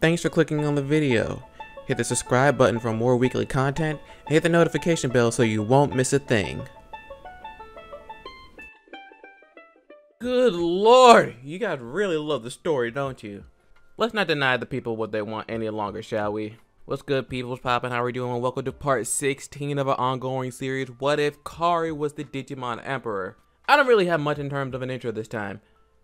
Thanks for clicking on the video. Hit the subscribe button for more weekly content, and hit the notification bell so you won't miss a thing. Good lord, you guys really love the story, don't you? Let's not deny the people what they want any longer, shall we? What's good, people? What's poppin'? How are we doing? Welcome to part 16 of our ongoing series, What If Kari Was the Digimon Emperor? I don't really have much in terms of an intro this time.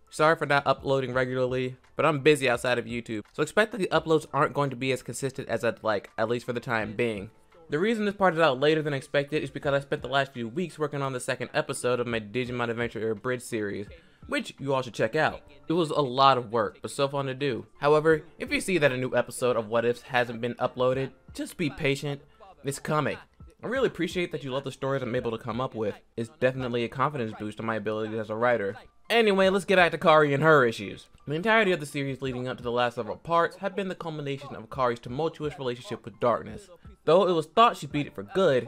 Sorry for not uploading regularly, but I'm busy outside of YouTube, so expect that the uploads aren't going to be as consistent as I'd like, at least for the time being. The reason this part is out later than expected is because I spent the last few weeks working on the second episode of my Digimon Adventure Abridged series, which you all should check out. It was a lot of work, but so fun to do. However, if you see that a new episode of What Ifs hasn't been uploaded, just be patient, it's coming. I really appreciate that you love the stories I'm able to come up with. It's definitely a confidence boost on my abilities as a writer. Anyway, let's get back to Kari and her issues. The entirety of the series leading up to the last several parts have been the culmination of Kari's tumultuous relationship with darkness. Though it was thought she beat it for good,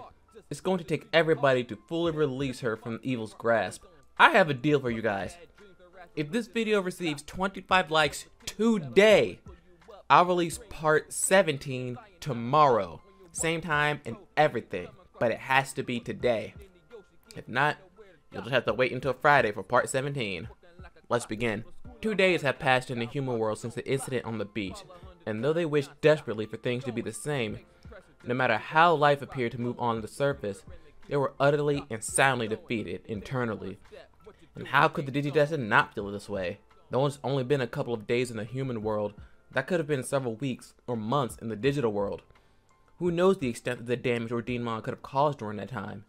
it's going to take everybody to fully release her from evil's grasp. I have a deal for you guys. If this video receives 25 likes today, I'll release part 17 tomorrow. Same time and everything, but it has to be today. If not, you'll just have to wait until Friday for part 17. Let's begin. 2 days have passed in the human world since the incident on the beach, and though they wish desperately for things to be the same, no matter how life appeared to move on the surface, they were utterly and soundly defeated internally. And how could the Digidestined not feel this way? Though it's only been a couple of days in the human world, that could have been several weeks or months in the digital world. Who knows the extent of the damage Ordinmon could have caused during that time?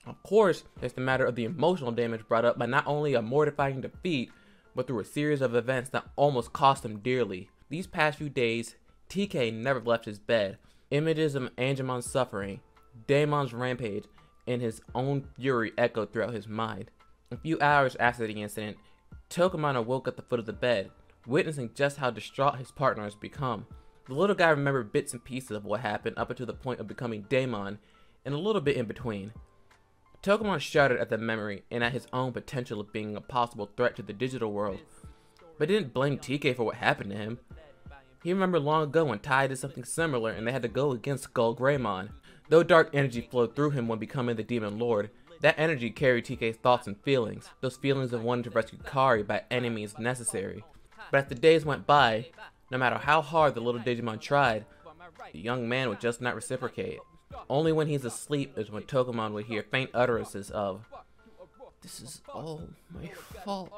Of course, there's the matter of the emotional damage brought up by not only a mortifying defeat, but through a series of events that almost cost him dearly. These past few days, TK never left his bed. Images of Angemon's suffering, Daemon's rampage, and his own fury echoed throughout his mind. A few hours after the incident, Tokomon awoke at the foot of the bed, witnessing just how distraught his partner has become. The little guy remembered bits and pieces of what happened up until the point of becoming Daemon, and a little bit in between. Tokomon shuddered at the memory and at his own potential of being a possible threat to the digital world, but didn't blame TK for what happened to him. He remembered long ago when Tai did something similar and they had to go against Skull Greymon. Though dark energy flowed through him when becoming the Demon Lord, that energy carried TK's thoughts and feelings, those feelings of wanting to rescue Kari by any means necessary. But as the days went by, no matter how hard the little Digimon tried, the young man would just not reciprocate. Only when he's asleep is when Tokomon would hear faint utterances of, "This is all my fault.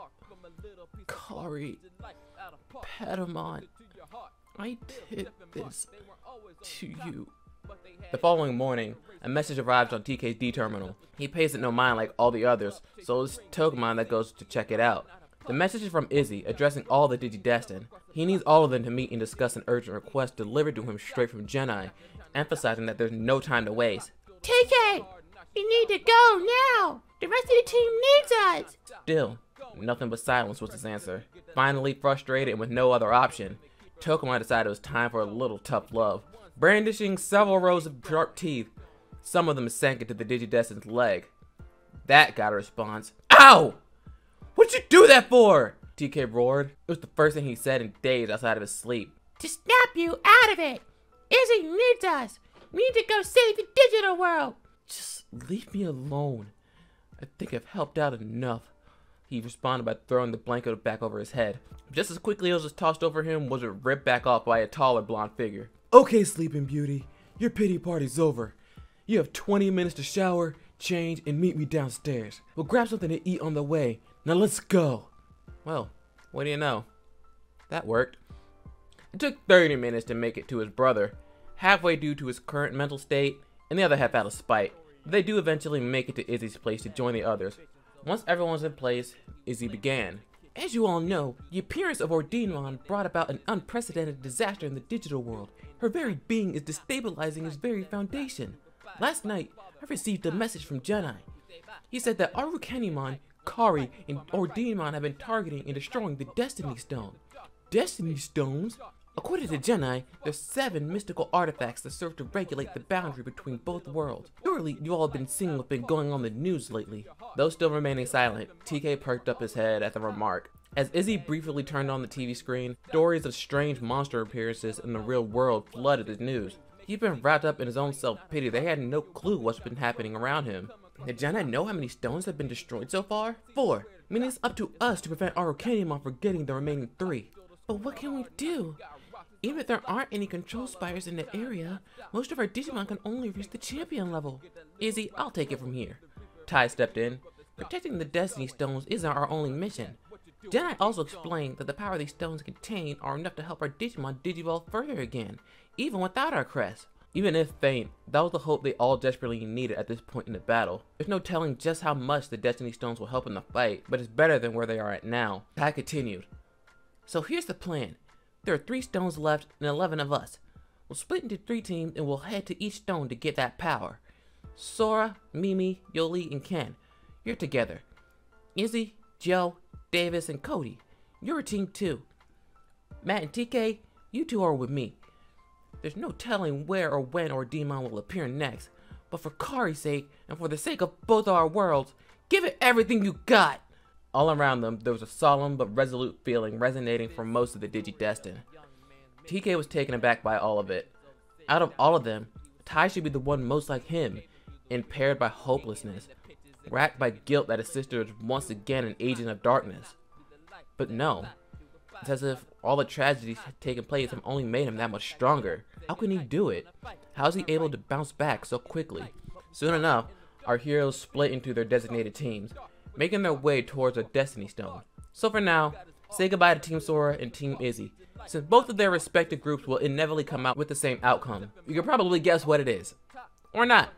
Kari, Patamon, I did this to you." The following morning, a message arrives on TK's D-terminal. He pays it no mind like all the others, so it's Tokomon that goes to check it out. The message is from Izzy, addressing all the Digidestined. He needs all of them to meet and discuss an urgent request delivered to him straight from Genai, emphasizing that there's no time to waste. TK, you need to go now! The rest of the team needs us! Still, nothing but silence was his answer. Finally, frustrated and with no other option, Tokomon decided it was time for a little tough love. Brandishing several rows of sharp teeth, some of them sank into the Digidestined's leg. That got a response. Ow! What'd you do that for? TK roared. It was the first thing he said in days outside of his sleep. To snap you out of it! Izzy needs us! We need to go save the digital world! Just leave me alone. I think I've helped out enough. He responded by throwing the blanket back over his head. Just as quickly as it was tossed over him was it ripped back off by a taller blonde figure. Okay, Sleeping Beauty, your pity party's over. You have 20 minutes to shower, change, and meet me downstairs. We'll grab something to eat on the way. Now let's go. Well, what do you know? That worked. It took 30 minutes to make it to his brother, halfway due to his current mental state, and the other half out of spite. They do eventually make it to Izzy's place to join the others. Once everyone's in place, Izzy began. As you all know, the appearance of Ordinmon brought about an unprecedented disaster in the digital world. Her very being is destabilizing its very foundation. Last night, I received a message from Genai. He said that Arukenimon, Kari, and Ordinmon have been targeting and destroying the Destiny Stone. Destiny Stones? According to Genai, there's 7 mystical artifacts that serve to regulate the boundary between both worlds. Surely you all have been seeing what's been going on in the news lately. Though still remaining silent, TK perked up his head at the remark. As Izzy briefly turned on the TV screen, stories of strange monster appearances in the real world flooded the news. He'd been wrapped up in his own self-pity. They had no clue what's been happening around him. Did Janet know how many stones have been destroyed so far? 4. Meaning it's up to us to prevent our Arcanium from getting the remaining 3. But what can we do? Even if there aren't any control spires in the area, most of our Digimon can only reach the champion level. Izzy, I'll take it from here. Tai stepped in. Protecting the Destiny Stones isn't our only mission. Jedi also explained that the power these stones contain are enough to help our Digimon digivolve further again, even without our crest. Even if faint, that was the hope they all desperately needed at this point in the battle. There's no telling just how much the Destiny Stones will help in the fight, but it's better than where they are at now. Tai continued. So here's the plan. There are 3 stones left and 11 of us. We'll split into 3 teams and we'll head to each stone to get that power. Sora, Mimi, Yoli, and Ken, you're together. Izzy, Joe, Davis, and Cody, you're a team too. Matt and TK, you 2 are with me. There's no telling where or when our Demon will appear next, but for Kari's sake, and for the sake of both our worlds, give it everything you got! All around them, there was a solemn but resolute feeling resonating from most of the Digidestined. TK was taken aback by all of it. Out of all of them, Tai should be the one most like him, impaired by hopelessness, racked by guilt that his sister is once again an agent of darkness. But no, it's as if all the tragedies had taken place have only made him that much stronger. How can he do it? How is he able to bounce back so quickly? Soon enough, our heroes split into their designated teams, making their way towards a Destiny Stone. So for now, say goodbye to Team Sora and Team Izzy, since both of their respective groups will inevitably come out with the same outcome. You can probably guess what it is. Or not.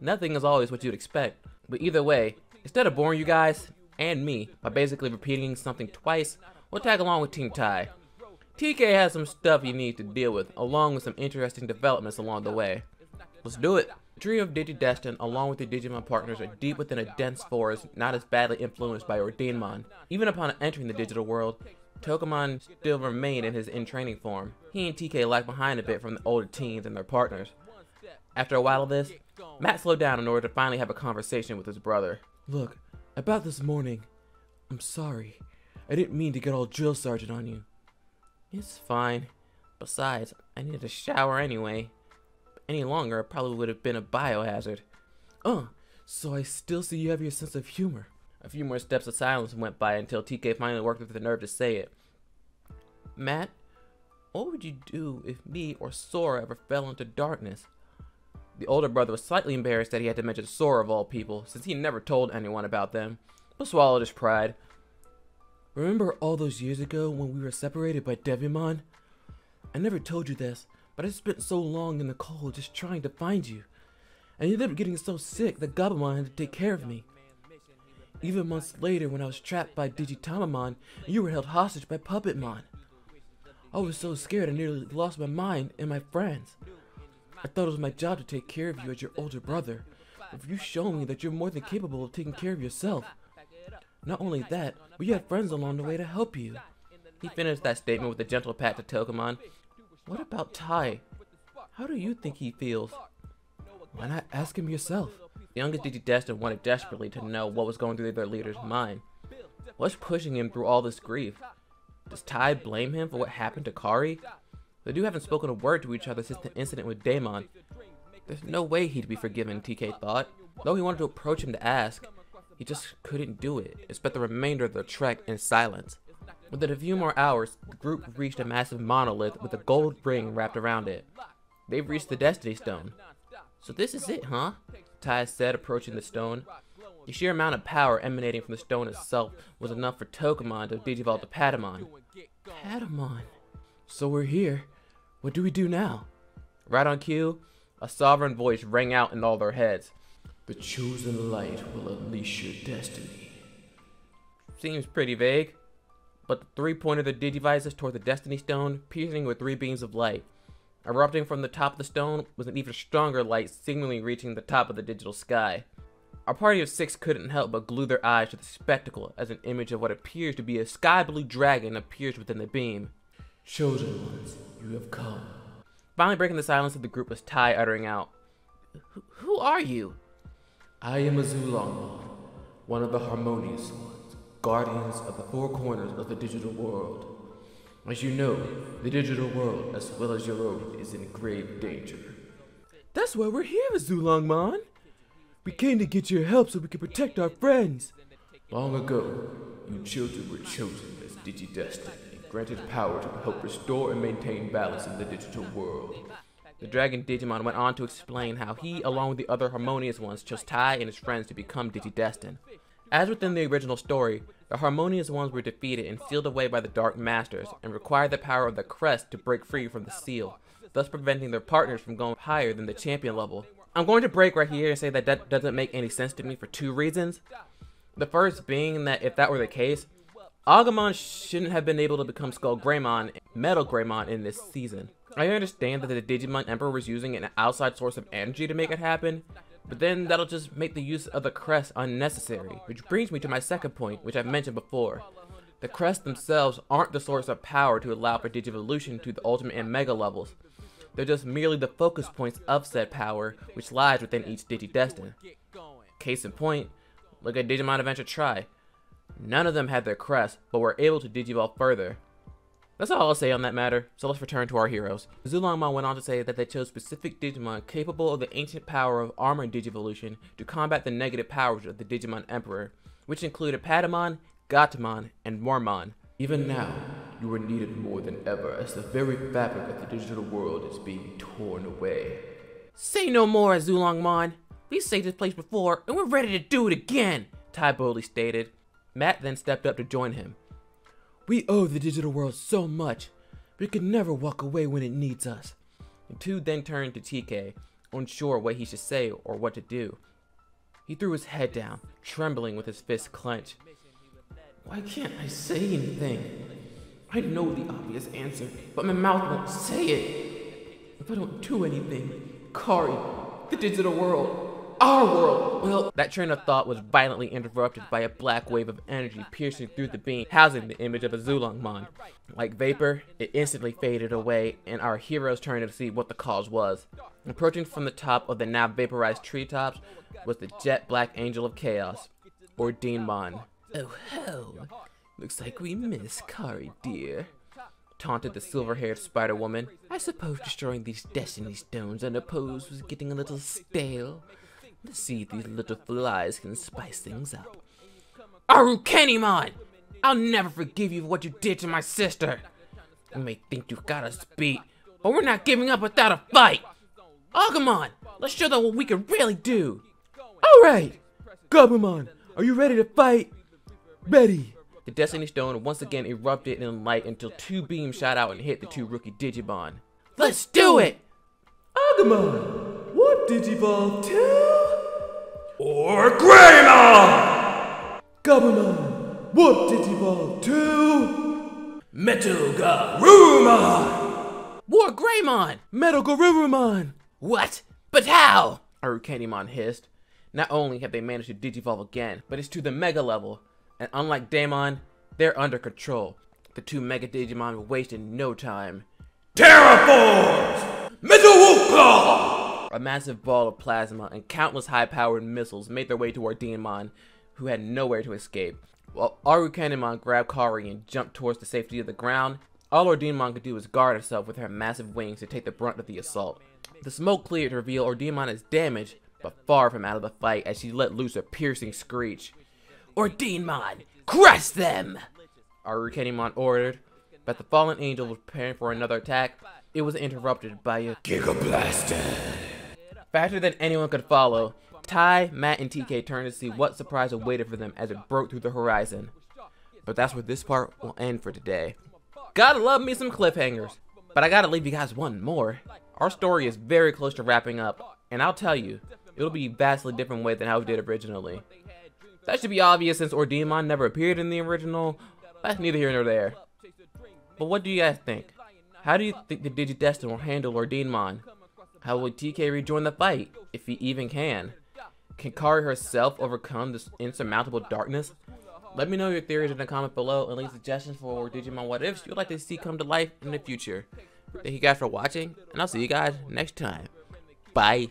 Nothing is always what you'd expect. But either way, instead of boring you guys, and me, by basically repeating something twice, we'll tag along with Team Tai. TK has some stuff he needs to deal with, along with some interesting developments along the way. Let's do it! The trio of Digidestined, along with their Digimon partners, are deep within a dense forest, not as badly influenced by Ordainmon. Even upon entering the digital world, Togemon still remained in his in-training form. He and TK lag behind a bit from the older teens and their partners. After a while of this, Matt slowed down in order to finally have a conversation with his brother. Look, about this morning, I'm sorry. I didn't mean to get all drill sergeant on you. It's fine. Besides, I needed a shower anyway. Any longer, it probably would have been a biohazard. So I still see you have your sense of humor. A few more steps of silence went by until TK finally worked up the nerve to say it. Matt, what would you do if me or Sora ever fell into darkness? The older brother was slightly embarrassed that he had to mention Sora of all people, since he never told anyone about them, but swallowed his pride. Remember all those years ago when we were separated by Devimon? I never told you this, but I spent so long in the cold just trying to find you. I ended up getting so sick that Gabumon had to take care of me. Even months later when I was trapped by Digitamamon, you were held hostage by Puppetmon. I was so scared I nearly lost my mind and my friends. I thought it was my job to take care of you as your older brother, but you showed me that you're more than capable of taking care of yourself. Not only that, but you had friends along the way to help you. He finished that statement with a gentle pat to Togemon. What about Tai? How do you think he feels? Why not ask him yourself? The youngest Digidestined wanted desperately to know what was going through their leader's mind. What's pushing him through all this grief? Does Tai blame him for what happened to Kari? The two haven't spoken a word to each other since the incident with Daemon. There's no way he'd be forgiven, TK thought. Though he wanted to approach him to ask, he just couldn't do it, and spent the remainder of the trek in silence. Within a few more hours, the group reached a massive monolith with a gold ring wrapped around it. They've reached the Destiny Stone. So this is it, huh? Tai said, approaching the stone. The sheer amount of power emanating from the stone itself was enough for Togemon to digivolve to Patamon. Patamon. So we're here. What do we do now? Right on cue, a sovereign voice rang out in all their heads. The chosen light will unleash your destiny. Seems pretty vague, but the 3 pointed their digivices toward the Destiny Stone, piercing with 3 beams of light. Erupting from the top of the stone was an even stronger light, seemingly reaching the top of the digital sky. Our party of 6 couldn't help but glue their eyes to the spectacle as an image of what appears to be a sky blue dragon appears within the beam. Chosen ones, you have come. Finally breaking the silence of the group was Tai uttering out. Who are you? I am Azulonmon, one of the harmonious ones. guardians of the four corners of the digital world. As you know, the digital world, as well as your own, is in grave danger. That's why we're here, Zulongmon. We came to get your help so we can protect our friends. Long ago, you children were chosen as Digidestined and granted power to help restore and maintain balance in the digital world. The Dragon Digimon went on to explain how he, along with the other Harmonious ones, chose Tai and his friends to become Digidestined. As within the original story, the Harmonious ones were defeated and sealed away by the Dark Masters, and required the power of the Crest to break free from the seal, thus preventing their partners from going higher than the champion level. I'm going to break right here and say that doesn't make any sense to me for two reasons. The first being that if that were the case, Agumon shouldn't have been able to become Skull Greymon and Metal Greymon in this season. I understand that the Digimon Emperor was using an outside source of energy to make it happen, but then that'll just make the use of the crest unnecessary, which brings me to my second point, which I've mentioned before. The crests themselves aren't the source of power to allow for Digivolution to the Ultimate and Mega levels. They're just merely the focus points of said power, which lies within each Digidestined. Case in point, look at Digimon Adventure Tri. None of them had their crest, but were able to Digivolve further. That's all I'll say on that matter, so let's return to our heroes. Zulongmon went on to say that they chose specific Digimon capable of the ancient power of Armor and Digivolution to combat the negative powers of the Digimon Emperor, which included Patamon, Gatomon, and Mormon. Even now, you are needed more than ever as the very fabric of the digital world is being torn away. Say no more, Zulongmon. We saved this place before, and we're ready to do it again, Tai boldly stated. Matt then stepped up to join him. We owe the digital world so much, but it can never walk away when it needs us. The two then turned to TK, unsure what he should say or what to do. He threw his head down, trembling with his fists clenched. Why can't I say anything? I know the obvious answer, but my mouth won't say it. If I don't do anything, Kari, the digital world, our world, well... That train of thought was violently interrupted by a black wave of energy piercing through the being housing the image of a Zulongmon. Like vapor, it instantly faded away, and our heroes turned to see what the cause was. Approaching from the top of the now vaporized treetops was the jet black angel of chaos, Ordinemon. Oh ho, looks like we miss Kari, dear, taunted the silver-haired Spider-Woman. I suppose destroying these Destiny Stones unopposed was getting a little stale. Let's see if these little flies can spice things up. Arukenimon! I'll never forgive you for what you did to my sister. You may think you've got us beat, but we're not giving up without a fight. Agumon, let's show them what we can really do. Alright! Gabumon, are you ready to fight? Ready! The Destiny Stone once again erupted in light until two beams shot out and hit the two rookie Digimon. Let's do it! Agumon, what Digivolve to? Or Greymon! Gabumon, what Digivolve to? Metal Garurumon! War Greymon! Metal Garurumon! What? But how? Arukenimon hissed. Not only have they managed to Digivolve again, but it's to the Mega level. And unlike Daemon, they're under control. The two Mega Digimon wasted no time. Terraforms! Metal Wolfclaw! A massive ball of plasma and countless high-powered missiles made their way to Ordinemon, who had nowhere to escape. While Arukenimon grabbed Kari and jumped towards the safety of the ground, all Ordinemon could do was guard herself with her massive wings to take the brunt of the assault. The smoke cleared to reveal Ordinemon as damaged, but far from out of the fight as she let loose a piercing screech. Ordinemon, crush them! Arukenimon ordered, but the fallen angel was preparing for another attack. It was interrupted by a Giga Blaster. Faster than anyone could follow, Tai, Matt, and TK turned to see what surprise awaited for them as it broke through the horizon. But that's where this part will end for today. Gotta love me some cliffhangers, but I gotta leave you guys one more. Our story is very close to wrapping up, and I'll tell you, it'll be a vastly different way than how we did originally. That should be obvious since Ordinemon never appeared in the original, but that's neither here nor there. But what do you guys think? How do you think the Digidestined will handle Ordinemon? How will TK rejoin the fight, if he even can? Can Kari herself overcome this insurmountable darkness? Let me know your theories in the comment below and leave suggestions for Digimon what ifs you'd like to see come to life in the future. Thank you guys for watching, and I'll see you guys next time. Bye.